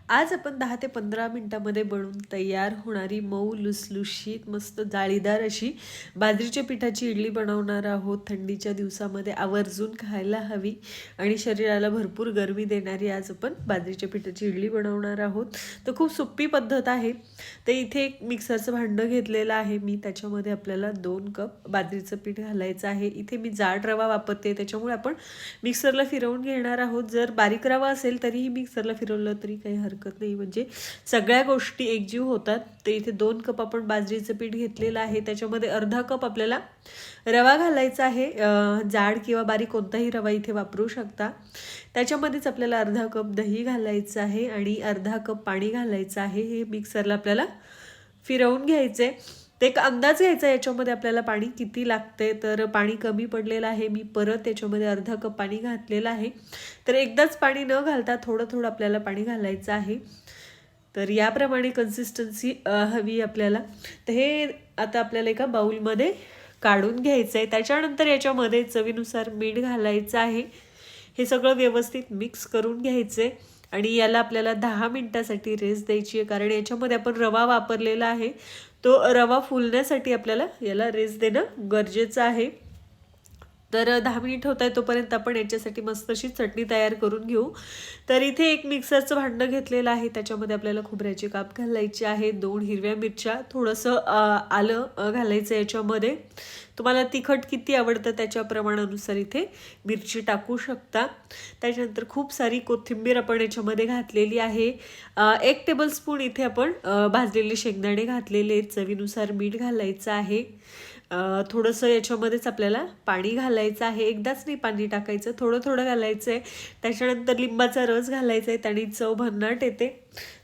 आज आपण 10 ते 15 मिनिटांमध्ये बनवून तयार होणारी मऊ लुसलुशीत मस्त जाळीदार अशी बाजरीच्या पिठाची इडली बनवणार आहोत. थंडीच्या दिवसामध्ये आवर्जून खायला हवी आणि शरीराला भरपूर गरमी देणारी आज आपण बाजरीच्या पिठाची इडली बनवणार आहोत. तर खूप सोपी पद्धत आहे. तर इथे एक मिक्सरचं भांडं घेतलेलं आहे मी. त्याच्यामध्ये आपल्याला 2 कप बाजरीचं पीठ घालायचं आहे. इथे मी जाड रवा वापरते, त्याच्यामुळे आपण मिक्सरला फिरवून घेणार आहोत. जर बारीक रवा असेल तरीही मिक्सरला फिरवलं तरी काही हरकत नाही, म्हणजे सगळ्या गोष्टी एकजीव होतात. तर इथे 2 कप आपण बाजरीचं पीठ घेतलेलं आहे. त्याच्यामध्ये अर्धा कप आपल्याला रवा घालायचा आहे. जाड किंवा बारीक कोणताही रवा इथे वापरू शकता. त्याच्यामध्येच आपल्याला अर्धा कप दही घालायचं आहे आणि अर्धा कप पाणी घालायचं आहे. हे मिक्सरला आपल्याला फिरवून घ्यायचे. ते एक अंदाज घ्यायचा याच्यामध्ये आपल्याला पाणी किती लागते. तर पाणी कमी पडलेलं आहे, मी परत याच्यामध्ये अर्धा कप पाणी घातलेलं आहे. तर एकदाच पाणी न घालता थोडं थोडं आपल्याला पाणी घालायचं आहे. तर याप्रमाणे कन्सिस्टन्सी हवी आपल्याला. तर हे आता आपल्याला एका बाउलमध्ये काढून घ्यायचं आहे. त्याच्यानंतर याच्यामध्ये चवीनुसार मीठ घालायचं आहे. हे सगळं व्यवस्थित मिक्स करून घ्यायचं आहे आणि याला आपल्याला 10 मिनिटासाठी रेस्ट द्यायची आहे, कारण याच्यामध्ये आपण रवा वापरलेला आहे. तो रवा फुलण्यासाठी आपल्याला याला रेस्ट देणं गरजेचं आहे. तर 10 मिनिट होत आहे तोपर्यंत आपण याच्यासाठी मस्त अशी चटणी तयार करून घेऊ. तर इथे एक मिक्सरचं भांडं घेतलेलं आहे. त्याच्यामध्ये आपल्याला खोबऱ्याचे काप घालायचे आहे, 2 हिरव्या मिरच्या, थोडंसं आलं घालायचं याच्यामध्ये. तुम्हाला तिखट किती आवडतं त्याच्या प्रमाणानुसार इथे मिरची टाकू शकता. त्याच्यानंतर खूप सारी कोथिंबीर आपण याच्यामध्ये घातलेली आहे. 1 टेबलस्पून इथे आपण भाजलेले शेंगदाणे घातलेले. चवीनुसार मीठ घालायचं आहे. थोडंसं याच्यामध्येच आपल्याला पाणी घालायचं आहे. एकदाच नाही पाणी टाकायचं, थोडं थोडं घालायचं आहे. त्याच्यानंतर लिंबाचा रस घालायचा आहे, त्याने चव भन्नाट येते.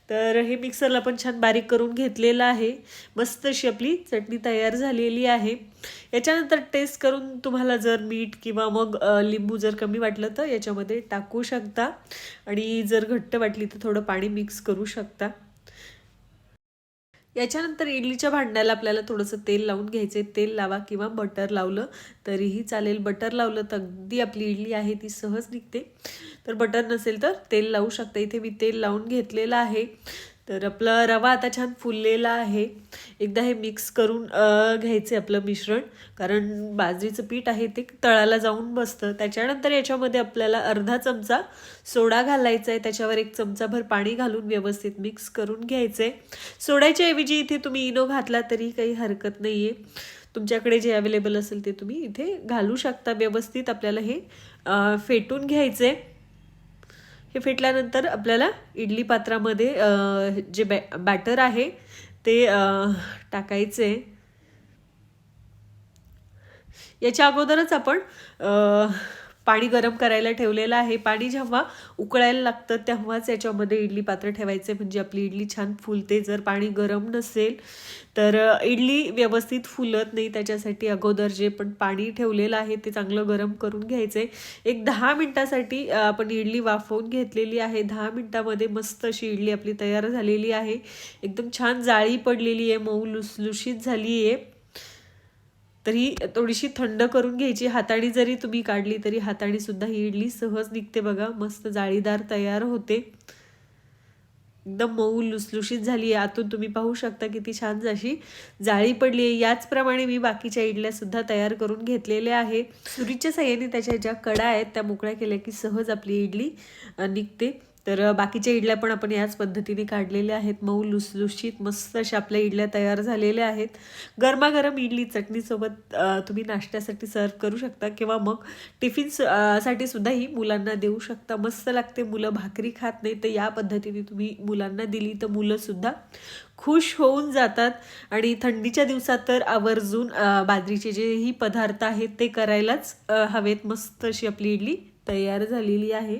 तर हे मिक्सरला पण छान बारीक करून घेतलेलं आहे. मस्त अशी आपली चटणी तयार झालेली आहे. याच्यानंतर टेस्ट करून तुम्हाला जर मीठ किंवा मग लिंबू जर कमी वाटलं तर याच्यामध्ये टाकू शकता आणि जर घट्ट वाटली तर थोडं पाणी मिक्स करू शकता. याच्यानंतर इडलीच्या भांड्याला आपल्याला थोडंसं तेल लावून घ्यायचे. तेल लावा किंवा बटर लावलं तरीही चालेल. बटर लावलं तर अगदी आपली इडली आहे ती सहज निघते. तर बटर नसेल तर तेल लावू शकता. इथे मी तेल लावून घेतलेलं आहे. तर आपला रवा आता छान फुललेला आहे. एकदा हे मिक्स करून घ्यायचे आपलं मिश्रण, कारण बाजरीचं पीठ आहे ते तळाला जाऊन बसतं. त्याच्यानंतर याच्यामध्ये आपल्याला अर्धा चमचा सोडा घालायचा आहे. त्याच्यावर 1 चमचाभर पाणी घालून व्यवस्थित मिक्स करून घ्यायचं आहे. सोड्याच्या ऐवजी इथे तुम्ही इनो घातला तरी काही हरकत नाही आहे. तुमच्याकडे जे अवेलेबल असेल ते तुम्ही इथे घालू शकता. व्यवस्थित आपल्याला हे फेटून घ्यायचं आहे. हे फेटल्यानंतर आपल्याला इडली पात्रामध्ये जे बॅटर आहे ते टाकायचे. याच्या अगोदरच आपण पाणी गरम करायला ठेवलेलं आहे. पाणी जेव्हा उकळायला लागतं तेव्हाच याच्यामध्ये इडली पात्र ठेवायचे, म्हणजे आपली इडली छान फुलते. जर पाणी गरम नसेल तर इडली व्यवस्थित फुलत नाही. त्याच्यासाठी अगोदर जे पण पाणी ठेवलेलं आहे ते चांगलं गरम करून घ्यायचं आहे. एक 10 मिनिटासाठी आपण इडली वाफवून घेतलेली आहे. 10 मिनिटामध्ये मस्त अशी इडली आपली तयार झालेली आहे. एकदम छान जाळी पडलेली आहे, मऊ लुसलुशीत झाली आहे. तर ही थोडीशी थंड करून घ्यायची. हाताने जरी तुम्ही काढली तरी हाताने सुद्धा ही इडली सहज निघते बघा. मस्त जाळीदार तयार होते. एकदम मऊ लुसलुशीत झाली आहे. आतून तुम्ही पाहू शकता किती छान अशी जाळी पडली आहे. याचप्रमाणे मी बाकीच्या इडल्या सुद्धा तयार करून घेतलेल्या आहे. सुरीच्या साह्याने त्याच्या ज्या कडा आहेत त्या मोकळ्या केल्या की सहज आपली इडली निघते. तर बाकीच्या इडल्या पण आपण याच पद्धतीने काढलेल्या आहेत. मऊ लुसलुशीत मस्त अशा आपल्या इडल्या तयार झालेल्या आहेत. गरमागरम इडली चटणीसोबत तुम्ही नाश्त्यासाठी सर्व करू शकता किंवा मग टिफिन साठी सुद्धा ही मुलांना देऊ शकता. मस्त लागते. मुलं भाकरी खात नाही, तर या पद्धतीने तुम्ही मुलांना दिली तर मुलंसुद्धा खुश होऊन जातात. आणि थंडीच्या दिवसात तर आवर्जून बाजरीचे जेही पदार्थ आहेत ते करायलाच हवेत. मस्त अशी आपली इडली तयार झालेली आहे.